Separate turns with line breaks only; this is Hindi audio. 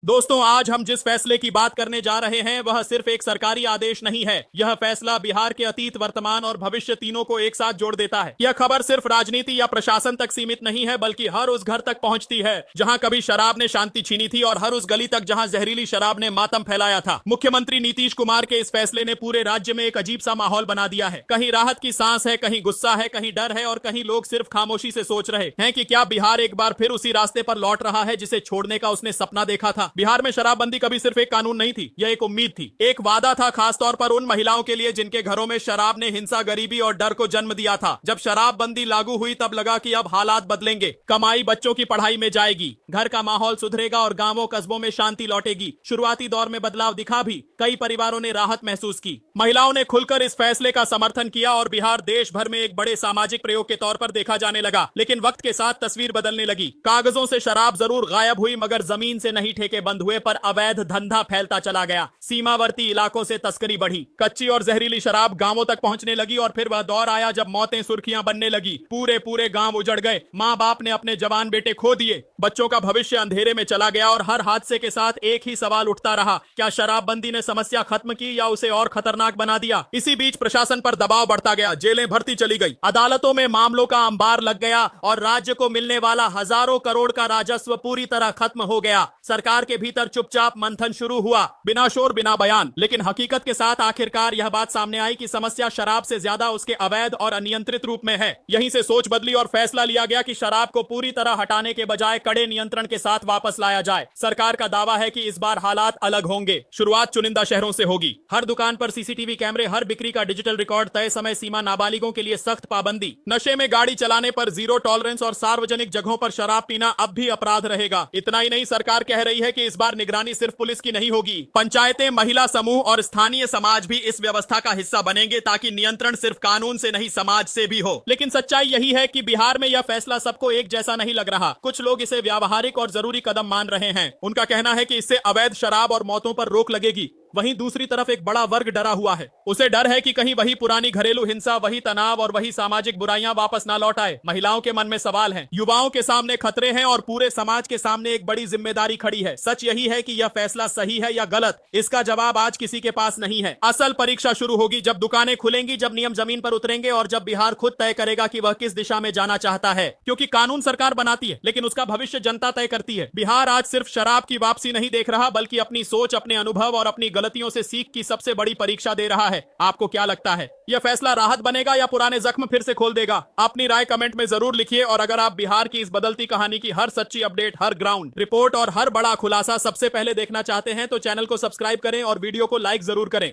दोस्तों, आज हम जिस फैसले की बात करने जा रहे हैं वह सिर्फ एक सरकारी आदेश नहीं है। यह फैसला बिहार के अतीत, वर्तमान और भविष्य तीनों को एक साथ जोड़ देता है। यह खबर सिर्फ राजनीति या प्रशासन तक सीमित नहीं है, बल्कि हर उस घर तक पहुंचती है जहां कभी शराब ने शांति छीनी थी और हर उस गली तक जहां जहरीली शराब ने मातम फैलाया था। मुख्यमंत्री नीतीश कुमार के इस फैसले ने पूरे राज्य में एक अजीब सा माहौल बना दिया है। कहीं राहत की सांस है, कहीं गुस्सा है, कहीं डर है और कहीं लोग सिर्फ खामोशी से सोच रहे हैं कि क्या बिहार एक बार फिर उसी रास्ते पर लौट रहा है जिसे छोड़ने का उसने सपना देखा था। बिहार में शराबबंदी कभी सिर्फ एक कानून नहीं थी, यह एक उम्मीद थी, एक वादा था, खासतौर पर उन महिलाओं के लिए जिनके घरों में शराब ने हिंसा, गरीबी और डर को जन्म दिया था। जब शराबबंदी लागू हुई तब लगा कि अब हालात बदलेंगे, कमाई बच्चों की पढ़ाई में जाएगी, घर का माहौल सुधरेगा और गांवों कस्बों में शांति लौटेगी। शुरुआती दौर में बदलाव दिखा भी, कई परिवारों ने राहत महसूस की, महिलाओं ने खुलकर इस फैसले का समर्थन किया और बिहार देश भर में एक बड़े सामाजिक प्रयोग के तौर पर देखा जाने लगा। लेकिन वक्त के साथ तस्वीर बदलने लगी। कागजों से शराब जरूर गायब हुई, मगर जमीन से नहीं ठेके बंद हुए, पर अवैध धंधा फैलता चला गया। सीमावर्ती इलाकों से तस्करी बढ़ी, कच्ची और जहरीली शराब गांवों तक पहुंचने लगी और फिर वह दौर आया जब मौतें सुर्खियां बनने लगी। पूरे पूरे गांव उजड़ गए, माँ बाप ने अपने जवान बेटे खो दिए, बच्चों का भविष्य अंधेरे में चला गया और हर हादसे के साथ एक ही सवाल उठता रहा, क्या शराबबंदी ने समस्या खत्म की या उसे और खतरनाक बना दिया। इसी बीच प्रशासन पर दबाव बढ़ता गया, जेलें भरती चली गई, अदालतों में मामलों का अंबार लग गया और राज्य को मिलने वाला हजारों करोड़ का राजस्व पूरी तरह खत्म हो गया। सरकार के भीतर चुपचाप मंथन शुरू हुआ, बिना शोर बिना बयान। लेकिन हकीकत के साथ आखिरकार यह बात सामने आई कि समस्या शराब से ज्यादा उसके अवैध और अनियंत्रित रूप में है। यहीं से सोच बदली और फैसला लिया गया कि शराब को पूरी तरह हटाने के बजाय कड़े नियंत्रण के साथ वापस लाया जाए। सरकार का दावा है कि इस बार हालात अलग होंगे। शुरुआत चुनिंदा शहरों से होगी, हर दुकान पर सीसीटीवी कैमरे, हर बिक्री का डिजिटल रिकॉर्ड, तय समय सीमा, नाबालिगों के लिए सख्त पाबंदी, नशे में गाड़ी चलाने पर जीरो टॉलरेंस और सार्वजनिक जगहों पर शराब पीना अब भी अपराध रहेगा। इतना ही नहीं, सरकार कह रही है कि इस बार निगरानी सिर्फ पुलिस की नहीं होगी, पंचायतें, महिला समूह और स्थानीय समाज भी इस व्यवस्था का हिस्सा बनेंगे, ताकि नियंत्रण सिर्फ कानून से नहीं समाज से भी हो। लेकिन सच्चाई यही है कि बिहार में यह फैसला सबको एक जैसा नहीं लग रहा। कुछ लोग इसे व्यावहारिक और जरूरी कदम मान रहे हैं। उनका कहना है कि इससे अवैध शराब और मौतों पर रोक लगेगी। वहीं दूसरी तरफ एक बड़ा वर्ग डरा हुआ है। उसे डर है कि कहीं वही पुरानी घरेलू हिंसा, वही तनाव और वही सामाजिक बुराइयां वापस ना लौट आए। महिलाओं के मन में सवाल हैं, युवाओं के सामने खतरे हैं और पूरे समाज के सामने एक बड़ी जिम्मेदारी खड़ी है। सच यही है कि यह फैसला सही है या गलत, इसका जवाब आज किसी के पास नहीं है। असल परीक्षा शुरू होगी जब दुकानें खुलेंगी, जब नियम जमीन पर उतरेंगे और जब बिहार खुद तय करेगा कि वह किस दिशा में जाना चाहता है। क्योंकि कानून सरकार बनाती है, लेकिन उसका भविष्य जनता तय करती है। बिहार आज सिर्फ शराब की वापसी नहीं देख रहा, बल्कि अपनी सोच, अपने अनुभव और अपनी गलतियों से सीख की सबसे बड़ी परीक्षा दे रहा है। आपको क्या लगता है, यह फैसला राहत बनेगा या पुराने जख्म फिर से खोल देगा? अपनी राय कमेंट में जरूर लिखिए और अगर आप बिहार की इस बदलती कहानी की हर सच्ची अपडेट, हर ग्राउंड रिपोर्ट और हर बड़ा खुलासा सबसे पहले देखना चाहते हैं तो चैनल को सब्सक्राइब करें और वीडियो को लाइक जरूर करें।